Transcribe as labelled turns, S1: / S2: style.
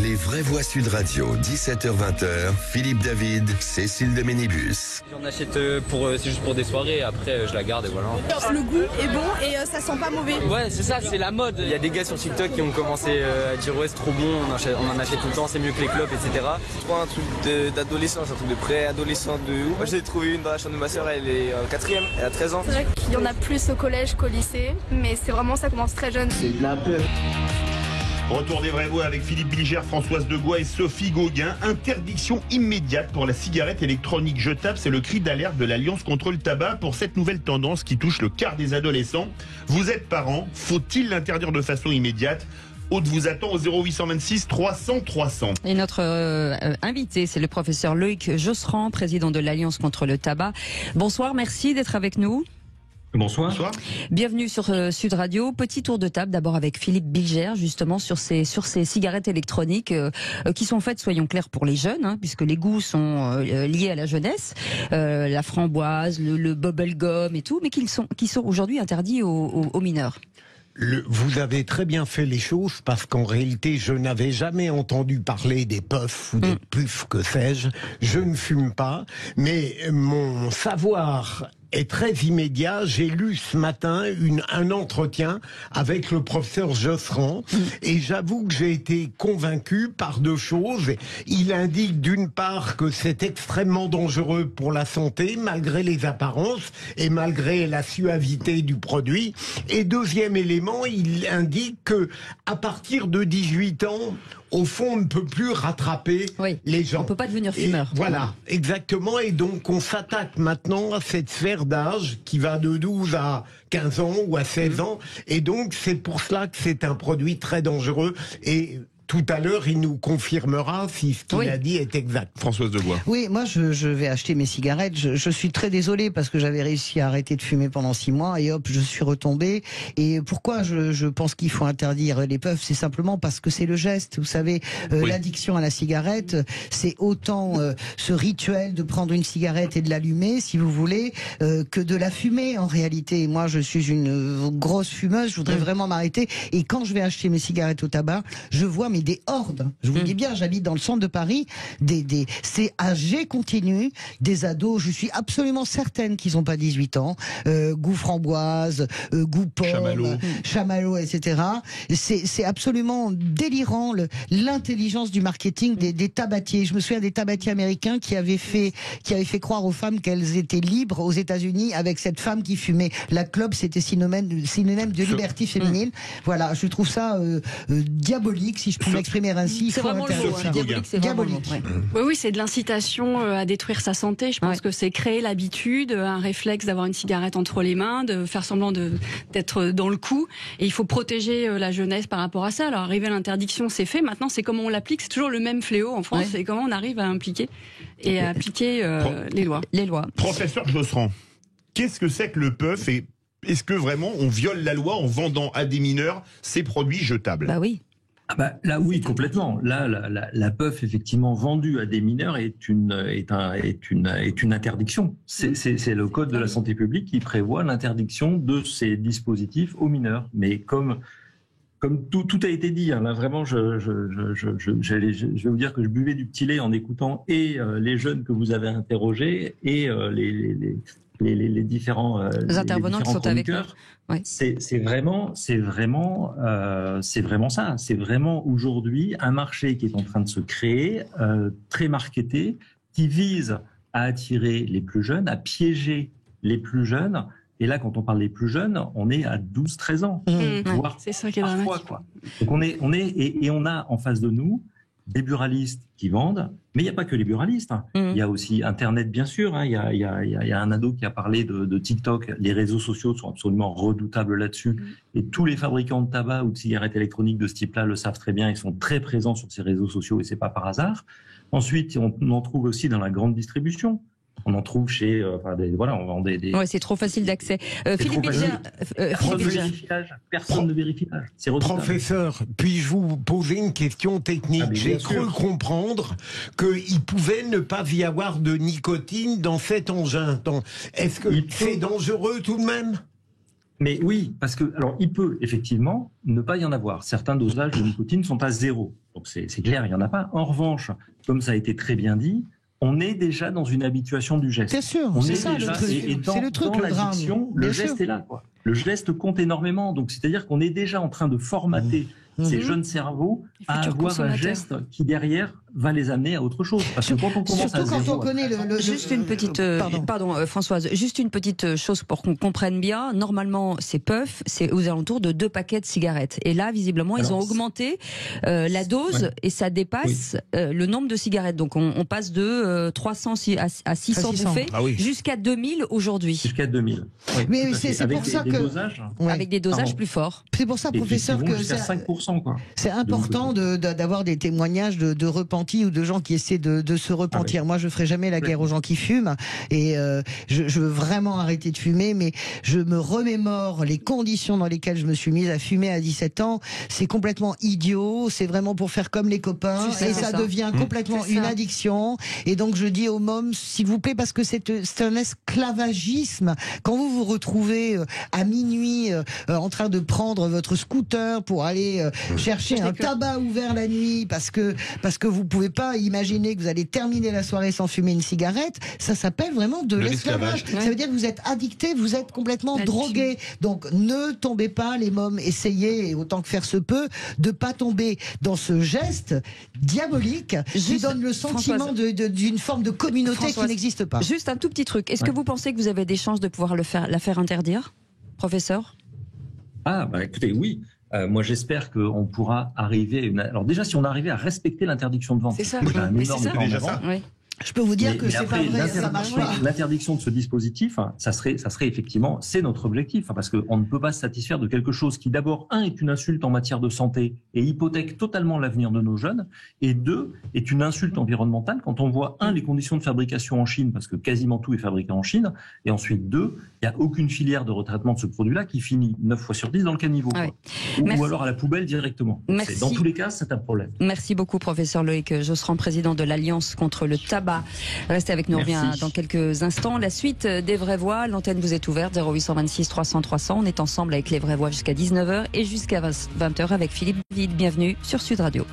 S1: Les vraies voix Sud Radio, 17h-20h, Philippe David, Cécile de Ménibus.
S2: J'en achète c'est juste pour des soirées, après je la garde et voilà.
S3: Le goût est bon et ça sent pas mauvais.
S2: Ouais, c'est ça, c'est la mode. Il y a des gars sur TikTok qui ont commencé à dire ouais c'est trop bon, on en achète tout le temps, c'est mieux que les clopes, etc.
S4: Je prends un truc d'adolescent, un truc de pré-adolescent de ouf. Moi j'ai trouvé une dans la chambre de ma soeur, elle est en 4ème, elle a 13 ans.
S5: C'est vrai qu'il y en a plus au collège qu'au lycée, mais c'est vraiment ça commence très jeune.
S4: C'est de la peur.
S6: Retour des vraies voix avec Philippe Bilger, Françoise Degois et Sophie Gauguin. Interdiction immédiate pour la cigarette électronique jetable. C'est le cri d'alerte de l'Alliance contre le tabac pour cette nouvelle tendance qui touche le quart des adolescents. Vous êtes parents, faut-il l'interdire de façon immédiate ? Aude vous attend au 0826 300 300.
S7: Et notre invité, c'est le professeur Loïc Josserand, président de l'Alliance contre le tabac. Bonsoir, merci d'être avec nous.
S8: Bonsoir.
S6: Bonsoir.
S7: Bienvenue sur Sud Radio. Petit tour de table d'abord avec Philippe Bilger, justement sur ces cigarettes électroniques qui sont faites, soyons clairs, pour les jeunes, hein, puisque les goûts sont liés à la jeunesse, la framboise, le bubblegum et tout, mais qui sont aujourd'hui interdits aux mineurs.
S9: Vous avez très bien fait les choses parce qu'en réalité, je n'avais jamais entendu parler des puffs ou des puffs, que sais-je. Je ne fume pas, mais mon savoir est très immédiat. J'ai lu ce matin un entretien avec le professeur Josserand et j'avoue que j'ai été convaincu par deux choses. Il indique d'une part que c'est extrêmement dangereux pour la santé malgré les apparences et malgré la suavité du produit. Et deuxième élément, il indique que à partir de 18 ans, au fond, on ne peut plus rattraper les gens.
S7: On ne peut pas devenir fumeur.
S9: Et voilà, exactement. Et donc, on s'attaque maintenant à cette sphère d'âge qui va de 12 à 15 ans ou à 16 ans. Et donc, c'est pour cela que c'est un produit très dangereux. Et tout à l'heure, il nous confirmera si ce qu'il a dit est exact.
S6: Françoise Degois.
S10: Oui, moi je vais acheter mes cigarettes. Je suis très désolé parce que j'avais réussi à arrêter de fumer pendant 6 mois et hop, je suis retombé. Et pourquoi je pense qu'il faut interdire les puffs ? C'est simplement parce que c'est le geste. Vous savez, l'addiction à la cigarette, c'est autant ce rituel de prendre une cigarette et de l'allumer, si vous voulez, que de la fumer en réalité. Moi, je suis une grosse fumeuse, je voudrais vraiment m'arrêter. Et quand je vais acheter mes cigarettes au tabac, je vois des hordes. Je vous le dis bien, j'habite dans le centre de Paris. C'est à jet continu, des ados. Je suis absolument certaine qu'ils n'ont pas 18 ans. Goût framboise, goût pomme, chamallow, etc. C'est absolument délirant l'intelligence du marketing des tabatiers. Je me souviens des tabatiers américains qui avaient fait croire aux femmes qu'elles étaient libres aux États-Unis avec cette femme qui fumait. La clope, c'était synonyme de liberté féminine. Voilà, je trouve ça diabolique, si je peux m'exprimer ainsi.
S7: C'est vraiment le mot, diabolique.
S11: Oui, c'est de l'incitation à détruire sa santé. Je pense que c'est créer l'habitude, un réflexe d'avoir une cigarette entre les mains, de faire semblant d'être dans le coup. Et il faut protéger la jeunesse par rapport à ça. Alors, arriver à l'interdiction, c'est fait. Maintenant, c'est comment on l'applique. C'est toujours le même fléau en France. C'est comment on arrive à impliquer et à appliquer les lois.
S6: Professeur Josserand, qu'est-ce que c'est que le puff et est-ce que vraiment on viole la loi en vendant à des mineurs ces produits jetables ?
S7: Bah oui.
S8: Là, oui, complètement. Là, la puff, effectivement, vendue à des mineurs est une interdiction. C'est le Code de la santé publique qui prévoit l'interdiction de ces dispositifs aux mineurs. Mais comme tout a été dit, hein, là, vraiment, je vais vous dire que je buvais du petit lait en écoutant et les jeunes que vous avez interrogés et les différents
S7: intervenants qui sont avec nous.
S8: C'est vraiment ça. C'est vraiment aujourd'hui un marché qui est en train de se créer, très marketé, qui vise à attirer les plus jeunes, à piéger les plus jeunes. Et là, quand on parle des plus jeunes, on est à 12-13 ans, voire
S11: c'est ça qui est dramatique.
S8: Donc on a en face de nous des buralistes qui vendent, mais il n'y a pas que les buralistes. Il y a aussi Internet, bien sûr. Il y a un ado qui a parlé de TikTok. Les réseaux sociaux sont absolument redoutables là-dessus. Et tous les fabricants de tabac ou de cigarettes électroniques de ce type-là le savent très bien. Ils sont très présents sur ces réseaux sociaux et c'est pas par hasard. Ensuite, on en trouve aussi dans la grande distribution. On en trouve chez, on vend des.
S7: Ouais, c'est trop facile d'accès. Philippe Bilger,
S8: personne ne vérifie l'âge. C'est redoutable.
S9: Professeur, puis-je vous poser une question technique ? J'ai cru comprendre qu'il pouvait ne pas y avoir de nicotine dans cet engin. Est-ce que c'est dangereux tout de même ?
S8: Mais oui, parce que alors il peut effectivement ne pas y en avoir. Certains dosages de nicotine sont à 0. Donc c'est clair, il n'y en a pas. En revanche, comme ça a été très bien dit, on est déjà dans une habituation du geste.
S10: Bien sûr,
S8: on
S10: c'est
S8: est
S10: ça
S8: déjà,
S10: le truc. C'est le truc, le drame.
S8: Le geste est là, quoi. Le geste compte énormément. Donc c'est-à-dire qu'on est déjà en train de formater ces jeunes cerveaux à avoir un geste qui derrière va les amener à autre chose. Parce que quand on commence
S10: surtout quand on connaît
S7: juste une petite pardon Françoise, juste une petite chose pour qu'on comprenne bien. Normalement, ces puffs, c'est aux alentours de 2 paquets de cigarettes. Et là, visiblement, ils ont augmenté la dose et ça dépasse le nombre de cigarettes. Donc on passe de 300 à 600 bouffées jusqu'à 2000 aujourd'hui.
S8: Jusqu'à 2000. Oui,
S10: mais c'est pour ça que
S7: avec des dosages plus forts.
S10: C'est pour ça, professeur, que
S8: jusqu'à 5%, quoi.
S10: C'est important d'avoir des témoignages de repentis ou de gens qui essaient de se repentir. Moi, je ferai jamais la guerre aux gens qui fument et je veux vraiment arrêter de fumer, mais je me remémore les conditions dans lesquelles je me suis mise à fumer à 17 ans. C'est complètement idiot, c'est vraiment pour faire comme les copains et ça devient complètement une addiction. Et donc, je dis aux mômes, s'il vous plaît, parce que c'est un esclavagisme. Quand vous vous retrouvez à minuit en train de prendre votre scooter pour aller chercher un tabac ouvert la nuit parce que vous pouvez pas imaginer que vous allez terminer la soirée sans fumer une cigarette, ça s'appelle vraiment de l'esclavage. Ça veut dire que vous êtes addicté, vous êtes complètement drogué. Donc ne tombez pas, les mômes, essayez autant que faire se peut de pas tomber dans ce geste diabolique qui donne le sentiment d'une forme de communauté qui n'existe pas.
S7: Juste un tout petit truc. Est-ce que vous pensez que vous avez des chances de pouvoir la faire interdire, professeur?
S8: Écoutez, oui. Moi, j'espère qu'on pourra arriver à Alors déjà, si on arrivait à respecter l'interdiction de vente,
S7: c'est ça.
S8: Un énorme pas en avant.
S10: Je peux vous dire que c'est pas vrai, ça marche pas.
S8: L'interdiction de ce dispositif, ça serait effectivement, c'est notre objectif, parce qu'on ne peut pas se satisfaire de quelque chose qui, d'abord, est une insulte en matière de santé et hypothèque totalement l'avenir de nos jeunes, et 2, est une insulte environnementale quand on voit, les conditions de fabrication en Chine, parce que quasiment tout est fabriqué en Chine, et ensuite 2, il n'y a aucune filière de retraitement de ce produit-là qui finit 9 fois sur 10 dans le caniveau. Ou alors à la poubelle directement. Dans tous les cas, c'est un problème.
S7: Merci beaucoup, professeur Loïc Josserand, président de l'Alliance contre le tabac. Restez avec nous, on revient dans quelques instants. La suite des Vraies Voix, l'antenne vous est ouverte, 0826 300 300. On est ensemble avec les Vraies Voix jusqu'à 19h et jusqu'à 20h avec Philippe David. Bienvenue sur Sud Radio.